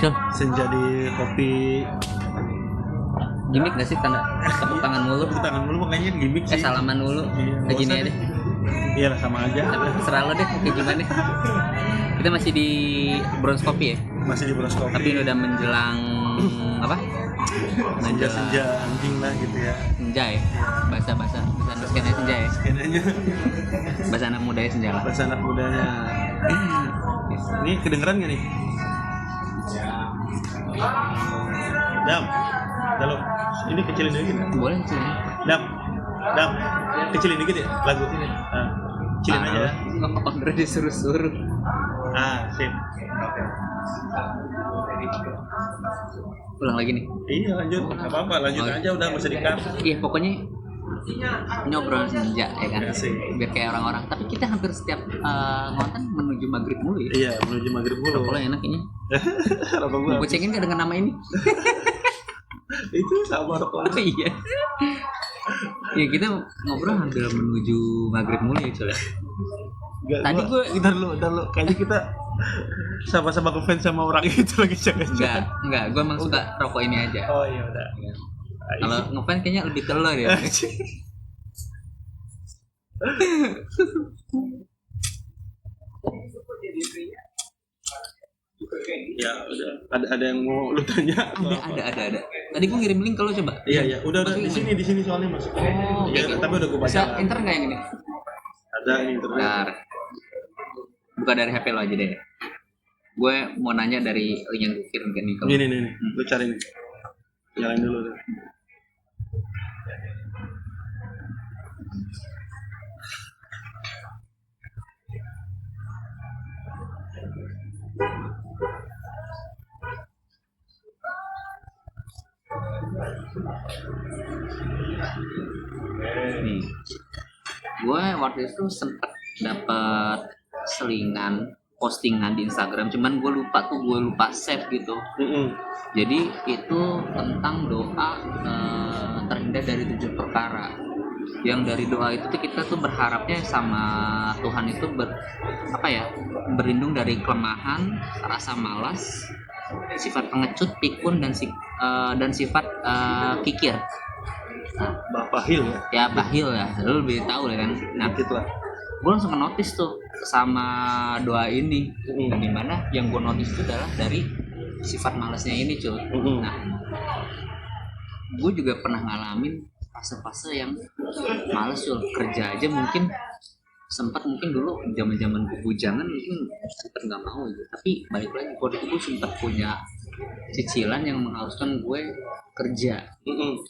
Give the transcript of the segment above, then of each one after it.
Cel, senja di kopi. gimmick gak sih tanda tepuk tangan mulu? Tepuk tangan mulu makanya gimmick sih. Salaman mulu. Iya, Kayak gini bosan aja. Iya lah sama aja. Tapi terserah lo deh kayak gimana. Kita masih di Bronze Kopi ya? Masih di Bronze Kopi. Tapi ini udah menjelang apa? Senja anjing lah gitu ya. Senja ya? Bahasa skenanya senja ya? Skenanya Bahasa anak muda ya senja lah. bahasa anak mudanya. Ini kedengeran gak nih? Dam, kalau ini kecilin dikit. Boleh sih. Dam, kecilin dikit ya lagu. Kecilin aja. Order disuruh-suruh. Sip. Oke. Ulang lagi nih. Iya lanjut, nggak apa-apa lanjut aja udah nggak usah di-cut. Iya pokoknya ngobrol senja ya kan. Asik. Biar kayak orang-orang. Tapi kita hampir setiap ngonten menuju maghrib mulu ya. Iya menuju maghrib dulu. Kalau enak ini. Apa gua? Gue cengin gak dengan nama ini? Itu sama rok lagi. Iya. Ya kita ngobrol hampir menuju maghrib mulu ya coba. Tadi gue ntar lu kayaknya kita sama-sama ngefans sama orang itu lagi jangan. Enggak, gue emang suka rokok ini aja. Oh iya udah. Kalau ngefans kayaknya lebih ke lo ya. Ya udah. Ada yang mau lu tanya? Ada. Tadi gue ngirim link kalau coba. Iya. Udah di sini soalnya masuk. Iya, Okay. tapi udah gue baca. Bisa enter nggak yang ini? Ada ini internet. Bentar. Buka dari HP lo aja deh. Gue mau nanya dari link yang gue kirim ke Nico. Gini nih. Lu cari nih. Nyalain dulu deh. Nih. Gue waktu itu sempat dapat selingan postingan di Instagram, cuman gue lupa save gitu. Jadi itu tentang doa terhindar dari 7 perkara. Yang dari doa itu tuh kita tuh berharapnya sama Tuhan itu berlindung dari kelemahan, rasa malas, sifat pengecut, pikun dan sifat kikir. Bahil ya. Ya bahil ya, lu lebih tahu ya kan. Nah, Gitulah. gue langsung notice tuh sama doa ini. Dan dimana yang gue notice itu adalah dari sifat malasnya ini cuy. Nah, gue juga pernah ngalamin fase-fase yang malas cuy. Kerja aja mungkin dulu zaman bujangan mungkin sempet nggak mau gitu. Tapi balik lagi gue sempat punya cicilan yang mengharuskan gue kerja.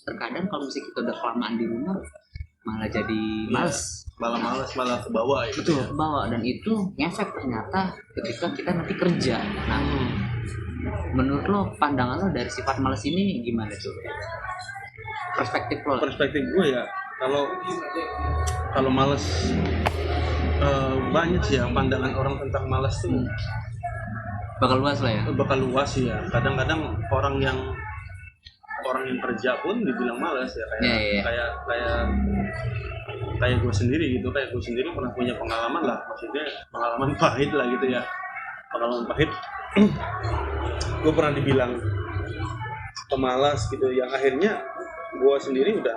Terkadang kalau misalnya kita udah kelamaan di rumah malah jadi males, malah ke bawah ya. Betul, ke bawah, dan itu ngefek ternyata ketika kita nanti kerja. Nah, menurut lo, pandangan lo dari sifat males ini gimana tuh? Perspektif Gue ya, kalau males banyak sih ya pandangan orang tentang malas tuh. Bakal luas lah ya. Bakal luas sih ya. Kadang-kadang orang yang kerja pun dibilang malas ya, kayak gue sendiri gitu. Kayak gue sendiri pernah punya pengalaman lah, maksudnya pengalaman pahit lah gitu ya. Pengalaman pahit. Gue pernah dibilang pemalas gitu, yang akhirnya gue sendiri udah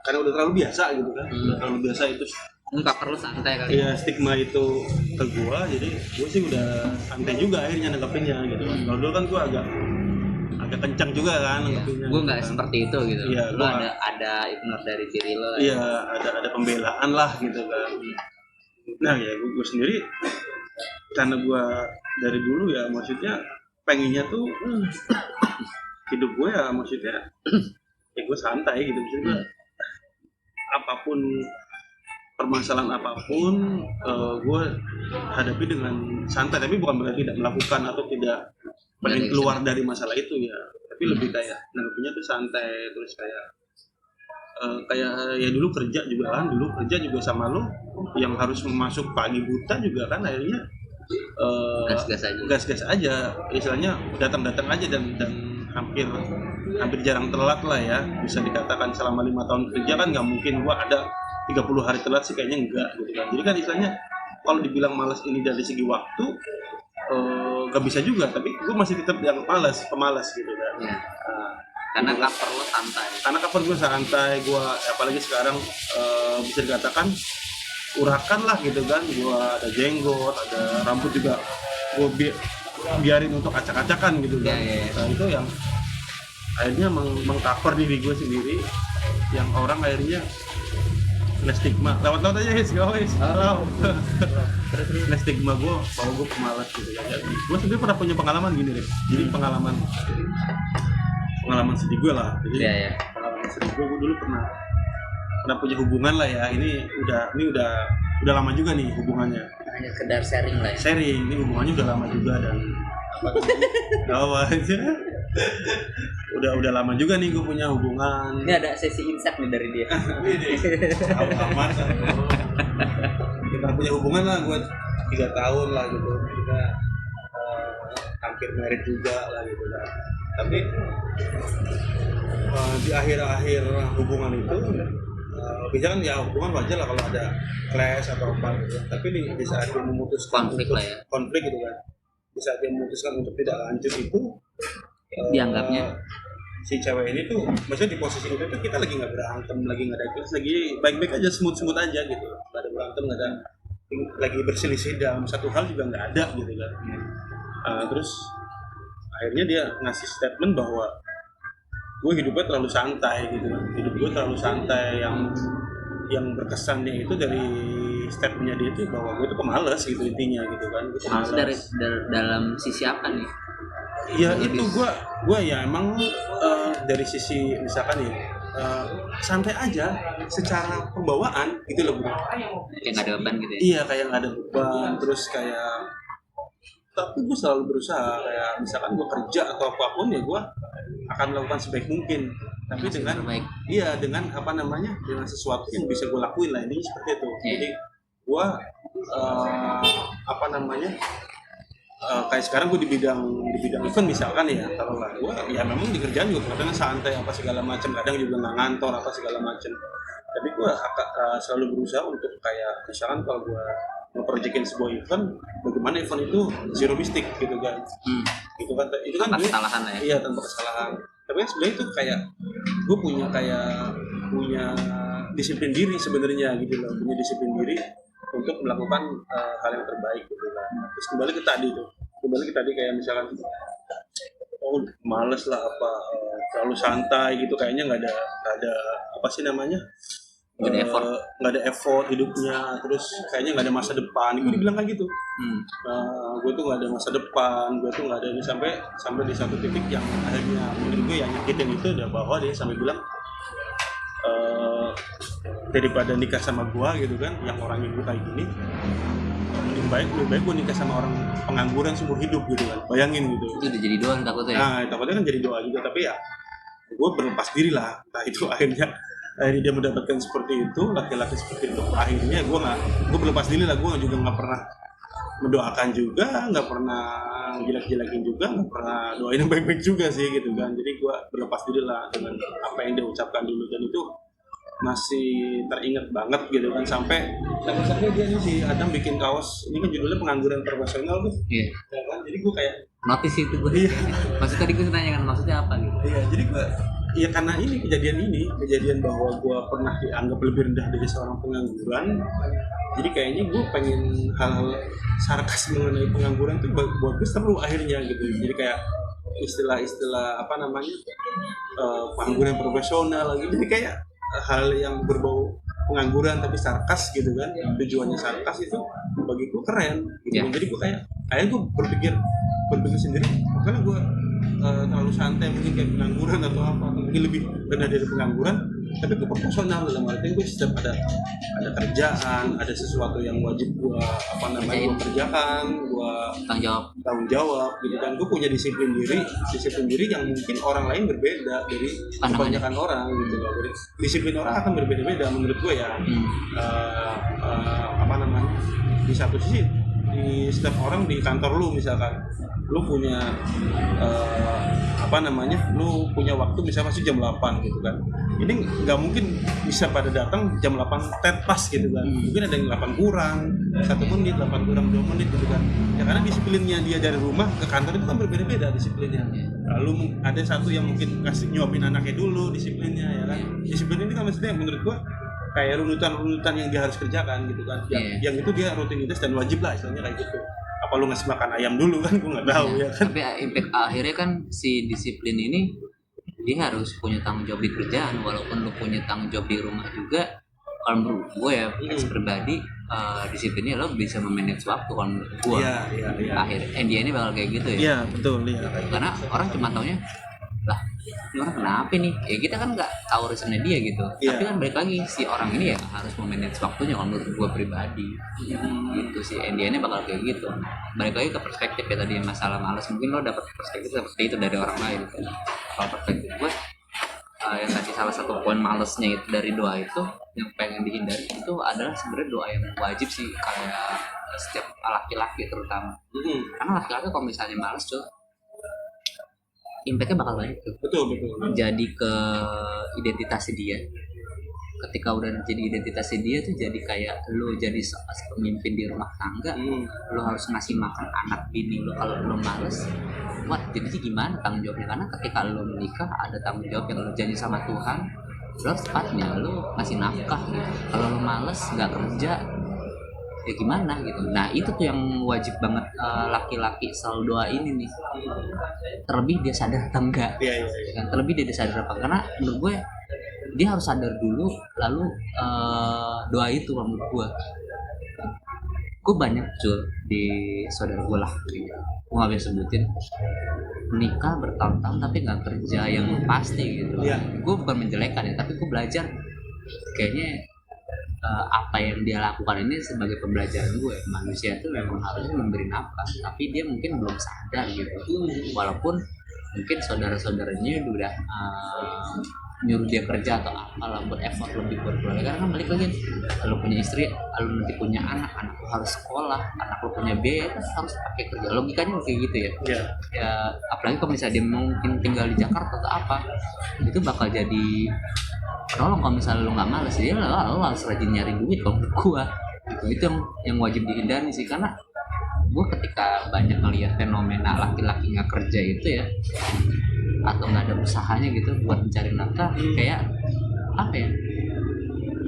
karena udah terlalu biasa gitu kan. Udah terlalu biasa itu. Enggak perlu santai kali. Iya, stigma itu ke gue, jadi gue sih udah santai juga akhirnya nanggepinnya gitu. Kalau dulu kan gue agak kencang juga kan nanggepinnya. Gue nggak seperti itu gitu. Iya, lo ada ignore dari diri lo. Iya, ada pembelaan lah gitu kan. Nah ya gue sendiri karena gue dari dulu ya maksudnya pengennya tuh hidup gue ya maksudnya ya gue santai gitu, maksudnya apapun permasalahan apapun gue hadapi dengan santai, tapi bukan berarti tidak melakukan atau tidak keluar dari masalah itu ya, tapi lebih kayak nanggepinnya tuh santai. Terus kayak ya dulu kerja juga sama lo yang harus masuk pagi buta juga kan akhirnya gas-gas aja istilahnya, datang aja dan hampir jarang telat lah ya, bisa dikatakan selama 5 tahun kerja kan nggak mungkin gua ada 30 hari telat sih, kayaknya enggak gitu kan. Jadi kan istilahnya kalau dibilang malas ini dari segi waktu gak bisa juga, tapi gue masih tetap yang pemalas gitu kan. Ya. Karena cover lo santai. Karena cover gue santai, gue apalagi sekarang bisa dikatakan urakan lah gitu kan. Gue ada jenggot, ada rambut juga, gue biarin untuk acak-acakan gitu kan. Nah itu yang akhirnya mengcover diri gue sendiri, yang orang akhirnya kena stigma lewat aja guys. Kena stigma gue bahwa gue pemalas gitu kan. Gue sebenarnya pernah punya pengalaman gini deh. Jadi pengalaman sedih gue lah. Jadi pengalaman sedih gue dulu pernah punya hubungan lah ya. Ini udah lama juga nih hubungannya. Hanya sekedar sharing lah ya. Sharing, ini hubungannya udah lama juga dan udah lama juga nih gue punya hubungan. Ini ada sesi insight nih dari dia. Aman. Kita punya hubungan lah, gue 3 tahun lah gitu. Kita hampir married juga lah gitu lah. Tapi di akhir-akhir hubungan itu bisa kan ya hubungan wajar lah kalau ada clash atau apa gitu. Tapi di saat dia memutuskan konflik gitu kan. Di saat dia memutuskan untuk tidak lanjut itu dianggapnya si cewek ini tuh maksudnya di posisi itu tuh kita lagi nggak berantem, lagi nggak ada clash, lagi baik-baik aja, smooth aja gitu, nggak ada berantem, nggak ada lagi berselisih dalam satu hal juga nggak ada gitu kan. Terus akhirnya dia ngasih statement bahwa gue hidupnya terlalu santai gitu kan, hidup gue terlalu santai, yang berkesannya itu dari statementnya dia itu bahwa gue itu pemalas gitu intinya gitu kan. Maksud dari dalam sisi apa nih? Ya itu gue ya emang dari sisi misalkan ya santai aja secara pembawaan gitu loh bro. Kayak nggak ada beban gitu ya? Iya kayak nggak ada beban, terus kayak tapi gue selalu berusaha kayak misalkan gue kerja atau apapun ya gue akan melakukan sebaik mungkin, tapi dengan apa namanya, dengan sesuatu yang bisa gue lakuin lah, ini seperti itu. Jadi gue apa namanya kayak sekarang gue di bidang event misalkan ya, kalau lah gue ya memang di kerjaan juga kadang santai apa segala macam, kadang juga nggak ngantor apa segala macam, tapi gue selalu berusaha untuk kayak misalkan kalau gue ngeprojekin sebuah event, bagaimana event itu zero mistake gitu kan. Itu kan tanpa kesalahan ya. Iya, tanpa kesalahan. Tapi kan sebenarnya itu kayak gue punya disiplin diri sebenarnya gitu loh, punya disiplin diri untuk melakukan hal yang terbaik gitu kan. Terus kembali ke tadi kayak misalkan males lah apa terlalu santai gitu, kayaknya nggak ada apa sih namanya, nggak ada effort hidupnya, terus kayaknya nggak ada masa depan. Gue dibilang kayak gitu. Gue tuh nggak ada masa depan, gue tuh nggak ada ini, sampai di satu titik yang akhirnya menurut gue yang nyakitin itu udah bahwa dia sampai bilang daripada nikah sama gue gitu kan, yang orangnya gue kayak gini, lebih baik gue nikah sama orang pengangguran seumur hidup gitu kan. Bayangin gitu. Itu udah jadi doa takutnya. Nah takutnya kan jadi doa juga, tapi ya gue berlepas diri lah. Nah itu akhirnya dia mendapatkan seperti itu, laki-laki seperti itu. Akhirnya gue berlepas diri lah. Gue juga nggak pernah mendoakan juga, nggak pernah jelek-jelekin juga, nggak pernah doain yang baik-baik juga sih gitu kan. Jadi gue berlepas diri lah dengan apa yang dia ucapkan dulu, dan itu masih teringat banget gitu kan. Sampai dia nih si Adam bikin kaos, ini kan judulnya Pengangguran Profesional tuh. Iya. Ya kan? Jadi gue kayak notis itu gue. Iya. Maksud tadi gue nanya kan maksudnya apa gitu. Iya, jadi gue ya karena kejadian bahwa gue pernah dianggap lebih rendah dari seorang pengangguran. Jadi kayaknya gue pengen hal-hal sarkas mengenai pengangguran tuh buat gue seru akhirnya gitu. Jadi kayak istilah apa namanya, pengangguran profesional gitu. Jadi kayak hal yang berbau pengangguran tapi sarkas gitu kan, tujuannya sarkas itu bagi gue keren gitu. Jadi gue kayak akhirnya gue berpikir sendiri, karena gue terlalu santai mungkin kayak pengangguran atau apa, mungkin lebih rendah dari pengangguran, tapi gue proporsional dalam artian gue setiap ada kerjaan, ada sesuatu yang wajib gue gue kerjakan, gue tanggung jawab gitu kan. Gue punya disiplin diri yang mungkin orang lain berbeda dari kebanyakan orang gitu loh. Jadi disiplin orang akan berbeda-beda menurut gue ya. Di satu sisi, di setiap orang di kantor lu misalkan lu punya lu punya waktu misalnya masih jam 8 gitu kan. Ini nggak mungkin bisa pada datang jam 8 tet pas gitu kan. Mungkin ada yang 8 kurang 1 menit, 8 kurang 2 menit gitu kan. Ya karena disiplinnya dia dari rumah ke kantor itu kan berbeda-beda disiplinnya. Lalu ada satu yang mungkin kasih nyuapin anaknya dulu disiplinnya ya kan. Disiplin ini kan maksudnya menurut gua kayak runutan-runutan yang dia harus kerjakan gitu kan. Yang itu dia rutinitas dan wajib lah istilahnya kayak gitu. Apa lu ngasih makan ayam dulu kan gue nggak tahu ya kan. Tapi impact akhirnya kan si disiplin ini dia harus punya tanggung jawab di kerjaan, walaupun lu punya tanggung jawab di rumah juga. Kalau menurut gue ya pribadi disiplinnya lo bisa memanage waktu. Kalau menurut gue akhirnya ini bakal kayak gitu ya. Iya betul ya. Karena orang cuma taunya lah ini orang kenapa nih, ya kita kan nggak tahu reasonnya dia gitu. Tapi kan balik lagi si orang ini ya harus memanage waktunya. Kalau menurut gue pribadi gitu sih, ini bakal kayak gitu. Balik lagi ke perspektif ya tadi masalah malas, mungkin lo dapat perspektif seperti itu dari orang lain kan. Kalau perspektif gue yang tadi salah satu poin malesnya itu dari doa itu yang pengen dihindari itu adalah sebenarnya doa yang wajib sih, kayak setiap laki-laki terutama. Karena laki-laki kalau misalnya males tuh impactnya bakal banyak tuh. Betul. Jadi ke identitas dia. Ketika udah jadi identitas dia tuh jadi kayak lu jadi pemimpin di rumah tangga. Lu harus ngasih makan anak bini lu. Kalau lu males, jadi gimana tanggung jawabnya? Karena ketika lu menikah ada tanggung jawab yang lu janji sama Tuhan. Lu harus tepatnya lu ngasih nafkah gitu. Kalau lu males nggak kerja ya gimana gitu. Nah itu tuh yang wajib banget laki-laki selalu doain ini. Terlebih dia sadar atau enggak. Terlebih dia sadar apa, karena menurut gue dia harus sadar dulu lalu doa itu. Menurut gue banyak cuy di saudara gue lah, gue gak bisa sebutin, menikah bertahun-tahun tapi gak kerja yang pasti gitu. Gue bukan menjelekan ya, tapi gue belajar kayaknya apa yang dia lakukan ini sebagai pembelajaran gue. Manusia itu memang harusnya memberi nafkah, tapi dia mungkin belum sadar gitu. Walaupun mungkin saudara-saudaranya udah nyuruh dia kerja atau apalah buat effort lebih buat keluarga. Karena kan balik lagi, kalau punya istri, kalau nanti punya anak lu harus sekolah, anak lu punya biaya kan harus pakai kerja. Logikanya kayak gitu ya. Ya apalagi kalau misalnya dia mungkin tinggal di Jakarta atau apa, itu bakal jadi penolong. Kalau misalnya lu nggak males ya lo harus rajin nyari duit. Kalau menurut gua itu yang wajib dihindari sih, karena gua ketika banyak ngeliat fenomena laki-laki nggak kerja itu ya, atau nggak ada usahanya gitu buat mencari nafkah, kayak apa ya,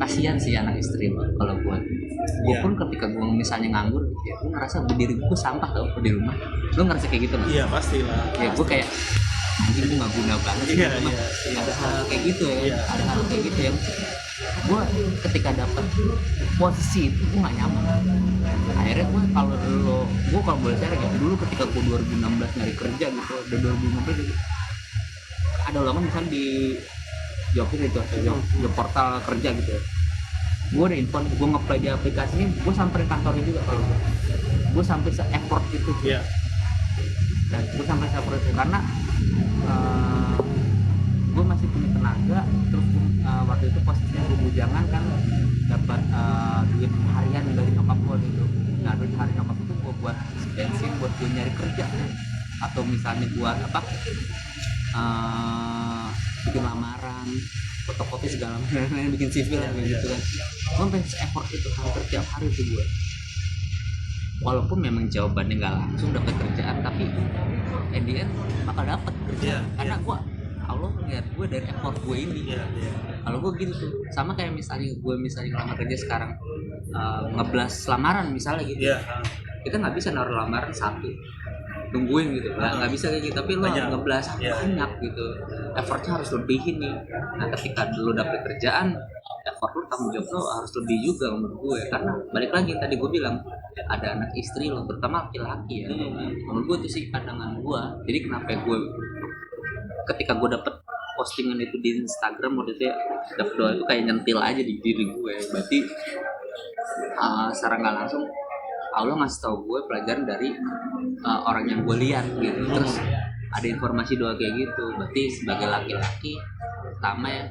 kasihan sih anak istri kalau buat gue pun ketika gue misalnya nganggur ya gue ngerasa diri gue sampah tau di rumah. Lo ngerasa kayak gitu nggak? Iya pastilah. Ya gue kayak anjing gue nggak guna banget sih. Ada hal kayak gitu ya. Ada hal kayak gitu yang gue ketika dapat posisi itu gue nggak nyaman. Akhirnya gue kalau boleh share ya, dulu ketika gue 2016 nyari kerja gitu, udah 2015 gitu, ada lowongan misalnya di Jokir itu, job portal kerja gitu ya. Gue udah info, gue nge-apply di aplikasinya, gue sampai kantornya juga. Kalau gue sampai se-effort itu. Dan gue sampai se-effort itu karena gue masih punya tenaga. Terus waktu itu posisinya gue bujangan kan, dapat duit harian dari nyokap gue gitu. Nah duit harian nyokap itu gue buat bensin, buat gue nyari kerja atau misalnya buat apa, bikin lamaran, fotokopi segala macam, bikin CV lah gitu kan. Gue pengen effort itu hampir tiap hari tuh gue. Walaupun memang jawabannya nggak langsung dapat kerjaan, tapi at the end bakal dapat kerjaan. Karena gue Allah lihat gue dari effort gue ini. Kalau gue gitu tuh, sama kayak misalnya gue ngelamar kerja sekarang, ngeblas lamaran misalnya gitu. Kita nggak bisa naruh lamaran satu tungguin gitu, nggak bisa kayak gitu. Tapi lo ngeblas banyak gitu, effortnya harus lebih ini. Nah ketika lo dapet kerjaan, effort lo, tanggung jawab lo harus lebih juga menurut gue. Karena balik lagi tadi gue bilang ada anak istri lo, terutama laki-laki ya. Menurut gue itu sih pandangan gue. Jadi kenapa gue ketika gue dapet postingan itu di Instagram waktu itu ya, dapet doa itu kayak nyentil aja di diri gue. Berarti secara nggak langsung Allah ngasih tau gue pelajaran dari orang yang gue lihat gitu. Terus ada informasi doa kayak gitu. Berarti sebagai laki-laki pertama ya,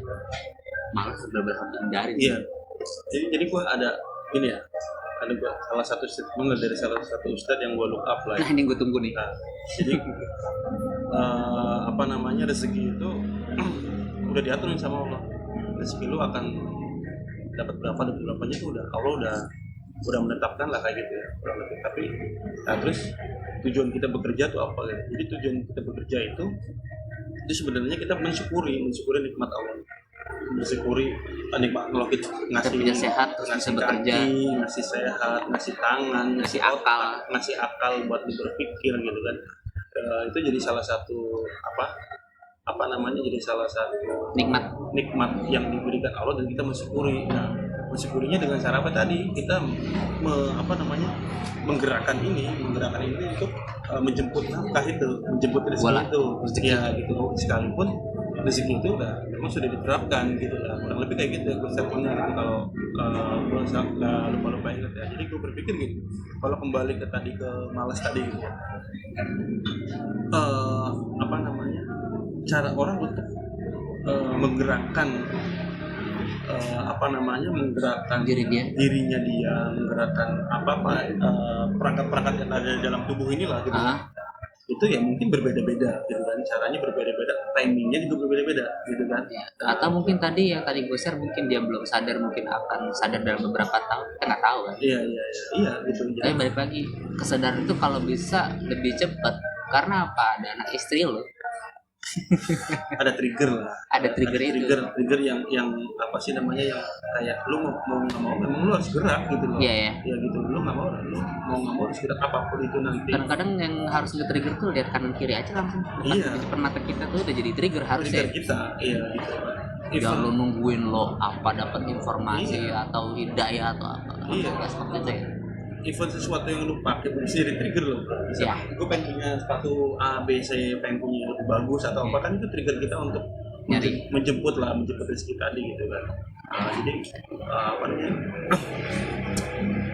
malah benar-benar harus dihindari. Jadi gue ada ini ya, ada gue salah satu statement dari salah satu ustadz yang gue look up lah. Nah ini gue tunggu nih. Jadi namanya rezeki itu udah diatur sama Allah. Rezeki lu akan dapat berapa dan berapanya itu Allah udah menetapkan lah kayak gitu ya, kurang lebih. Tapi terus tujuan kita bekerja itu apa gitu? Jadi tujuan kita bekerja itu sebenarnya kita mensyukuri nikmat Allah, mensyukuri nikmat Allah, kita ngasih punya sehat, terus bisa bekerja, ngasih sehat, ngasih tangan, ngasih akal, ngasih akal buat berpikir gitu kan. Itu jadi salah satu apa namanya, jadi salah satu nikmat yang diberikan Allah dan kita mensyukuri. Nah, mensyukurinya dengan cara apa tadi? Kita menggerakkan ini untuk menjemput nafkah itu, menjemput rezeki itu. Ya gitu. Sekalipun rezeki itu memang sudah diterapkan gitu lah. Kurang lebih kayak gitu konsepnya gitu kalau gue nggak lupa ingat ya. Jadi gue berpikir gitu. Kalau kembali ke malas tadi gitu. Cara orang untuk menggerakkan menggerakkan dirinya dia, menggerakkan perangkat-perangkat yang ada dalam tubuh inilah gitu. Itu ya mungkin berbeda-beda gitu kan, caranya berbeda-beda, timingnya juga berbeda-beda gitu kan ya. Atau mungkin tadi gue share, mungkin dia belum sadar, mungkin akan sadar dalam beberapa tahun, kita nggak tahu kan. Iya gitu. Tapi balik lagi, kesadaran itu kalau bisa lebih cepat, karena apa? Ada anak istri lo. Ada trigger lah. Ada trigger yang apa sih namanya, yang kayak lu mau nggak mau memang lu harus gerak gitu loh. Iya. Ya gitu, lu nggak mau harus gerak apapun itu nanti. Kadang-kadang yang harus nge-trigger tuh lihat kanan kiri aja langsung. Iya. Di depan mata kita tuh udah jadi trigger harusnya. Trigger kita, iya gitu. Jangan lu nungguin lo dapat informasi atau hidayah atau apa. Iya. Nggak seperti itu ya. Even sesuatu yang lu pakai bisa jadi trigger loh. Misalnya gue pengen punya sepatu A, B, C, pengen punya yang lebih bagus atau apa, kan itu trigger kita untuk menjemput rezeki tadi gitu kan. Jadi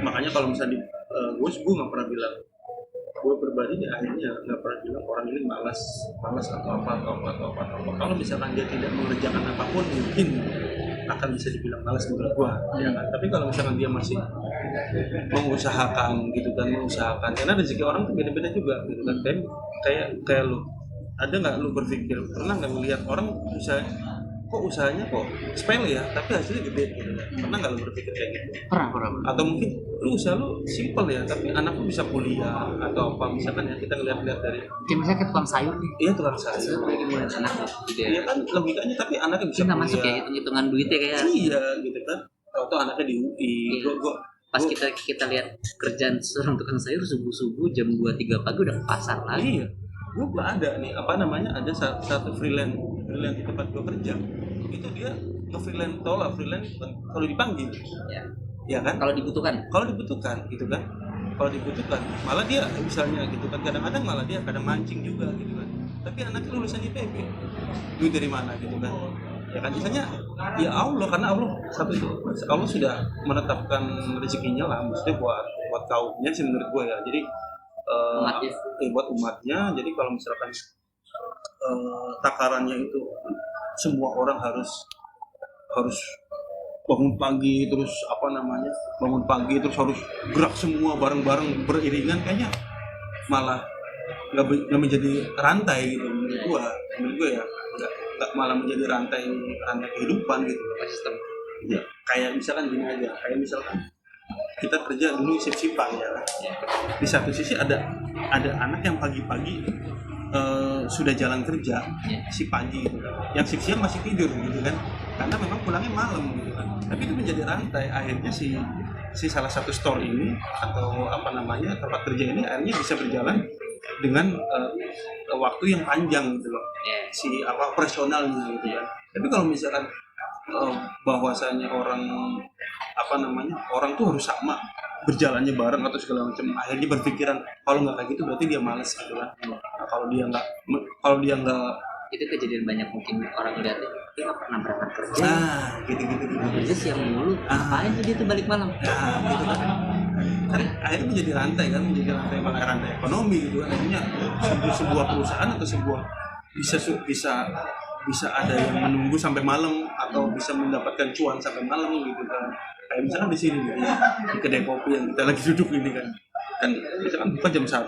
makanya kalau misalnya gue nggak pernah bilang, gue pribadi akhirnya nggak pernah bilang orang ini malas atau apa. Kalau misalkan dia tidak mengerjakan apapun, mungkin akan bisa dibilang malas menurut gue, ya kan. Tapi kalau misalkan dia masih mengusahakan gitu kan, karena rezeki orang tuh beda-beda juga gitu kan. Kayak lu, ada nggak lu berpikir, pernah nggak melihat orang bisa usahanya sepele ya tapi hasilnya gede gitu kan? Pernah nggak lu berpikir kayak gitu? Pernah. Atau mungkin usaha lu simple ya tapi anak lu bisa kuliah atau apa, misalkan ya kita ngeliat dari misalnya ke tukang sayur nih. Iya, tukang sayur lagi mulai anaknya gitu ya. Iya kan logikanya, tapi anaknya bisa nggak masuk ya hitung-hitungan duitnya kayak. Iya gitu kan. Atau anaknya di UI. Pas kita lihat kerjaan seorang tukang sayur subuh jam 2-3 pagi udah ke pasar lagi. Iya. Gue ada nih ada satu freelance di tempat gue kerja. Itu dia freelance kalau dipanggil. Ya kan? Kalau dibutuhkan gitu kan. Kalau dibutuhkan malah dia misalnya gitu kan, kadang-kadang malah dia mancing juga gitu kan. Tapi anaknya lulusan IPB. Duit dari mana gitu kan? Ya kan, misalnya ya Allah, karena Allah sudah menetapkan rezekinya lah, maksudnya buat kaumnya sih menurut gue ya. Jadi buat umatnya. Jadi kalau misalkan takarannya itu semua orang harus bangun pagi terus harus gerak semua bareng-bareng beriringan, kayaknya malah nggak menjadi rantai gitu menurut gue ya, nggak malah menjadi rantai kehidupan gitu sistem. Ya kayak misalkan gini aja, kayak misalkan kita kerja dulu shift-shiftan ya. Di satu sisi ada anak yang pagi-pagi sudah jalan kerja si pagi gitu kan, yang shift siang masih tidur gitu kan, karena memang pulangnya malam gitu kan. Tapi itu menjadi rantai, akhirnya si salah satu store ini atau tempat kerja ini akhirnya bisa berjalan dengan waktu yang panjang gitu loh, si operasionalnya gitu kan. Tapi kalau misalkan bahwasanya orang tuh harus sama berjalannya bareng atau segala macam, akhirnya berpikiran kalau nggak kayak gitu berarti dia malas gitu kan. Nah, kalau dia nggak itu kejadian banyak, mungkin orang lihatnya dia nggak pernah berangkat kerja. Gitu. Kerja siang dulu, ngapain tuh dia tuh balik malam? Gitu kan akhirnya menjadi rantai ekonomi gitu kan. Akhirnya sebuah perusahaan atau bisa ada yang menunggu sampai malam atau bisa mendapatkan cuan sampai malam gitu kan. Kayak misalkan di sini gitu, di kedai kopi yang kita lagi duduk ini kan misalkan buka jam 1,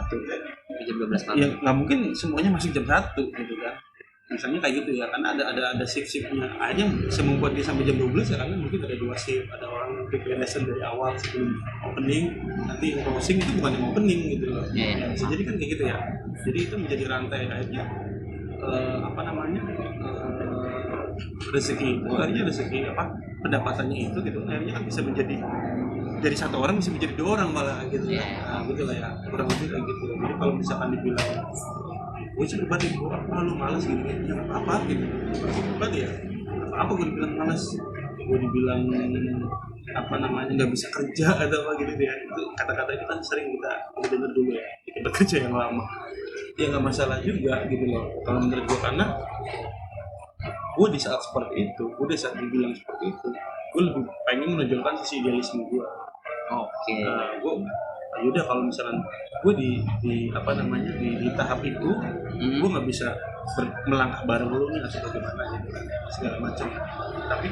jam 12 malam. Ya nggak mungkin semuanya masuk jam 1 gitu kan. misalnya kayak gitu ya, karena ada shift-shiftnya. Akhirnya bisa membuat dia sampai jam 12 ya, karena mungkin ada 2 shift, ada orang preparation dari awal sebelum opening, nanti closing itu bukan yang opening gitu loh. Ya, bisa jadi kan kayak gitu ya. Jadi itu menjadi rantai akhirnya rezeki itu akhirnya pendapatannya itu gitu akhirnya kan bisa menjadi dari satu orang bisa menjadi 2 orang malah gitu. Nah, gitu lah ya, kurang lebih kayak gitu. Jadi kalau misalkan dibilang gue sih pribadi gue lu malas gitu ya apa gitu pribadi ya apa gue dibilang malas, gue dibilang nggak bisa kerja atau apa gitu ya, itu kata-kata itu kan sering kita dengar dulu ya di tempat kerja yang lama ya, nggak masalah juga gitu loh kalau menurut gue, karena gue di saat seperti itu, gue di saat dibilang seperti itu, gue lebih pengen menunjukkan sisi idealisme gue. Gue yaudah kalau misalnya gue di tahap itu, gue nggak bisa melangkah bareng lu nih atau bagaimana gitu kan segala macam, tapi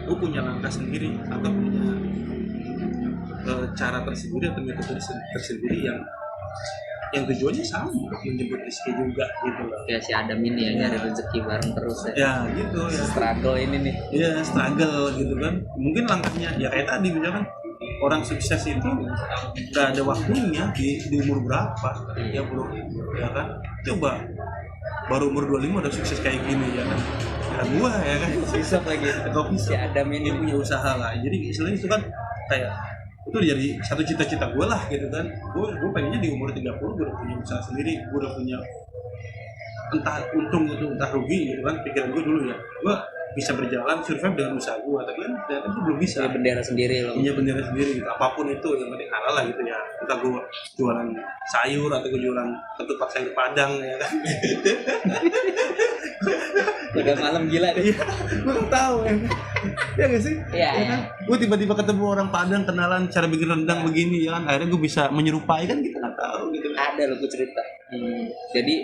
gue punya langkah sendiri atau punya cara tersendiri atau metode tersendiri yang tujuannya sama, menjemput rezeki juga gitu loh. Kayak si Adam ini ya, nyari rezeki bareng terus ya. Ya gitu ya. Struggle ini nih. Iya, struggle gitu kan. Mungkin langkahnya ya kayak tadi misalkan orang sukses itu nggak ada waktunya di umur berapa ya bro, ya kan. Coba baru umur 25 udah sukses kayak gini ya kan. Ya gua ya kan. Bisa lagi. Si Adam ini punya usaha lah. Jadi istilahnya itu kan kayak itu jadi satu cita-cita gue lah gitu kan. Gue pengennya di umur 30 gue udah punya usaha sendiri, gue udah punya entah untung atau entah rugi gitu kan, pikiran gue dulu ya, gue bisa berjalan survive dengan usaha gue, tapi kan ternyata gue belum bisa. Punya bendera sendiri loh. Punya bendera sendiri gitu, apapun itu yang penting halal lah gitu ya. Entah gue jualan sayur atau gue jualan ketupat sayur Padang ya kan. Udah malam gila deh. Gue nggak tahu ya. Ya nggak sih? Iya. Ya kan? Gue tiba-tiba ketemu orang Padang, kenalan cara bikin rendang begini ya kan. Akhirnya gue bisa menyerupai kan, kita nggak tahu gitu. Ada loh gue cerita. Jadi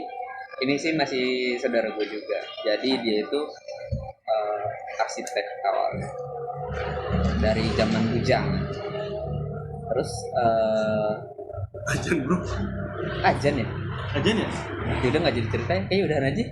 ini sih masih saudara gue juga. Jadi dia itu arsitek awalnya dari zaman bujang. Terus Ajan bro. Ajan ya? Ajan ya? Ya udah nggak jadi cerita ya, kayaknya udahan aja.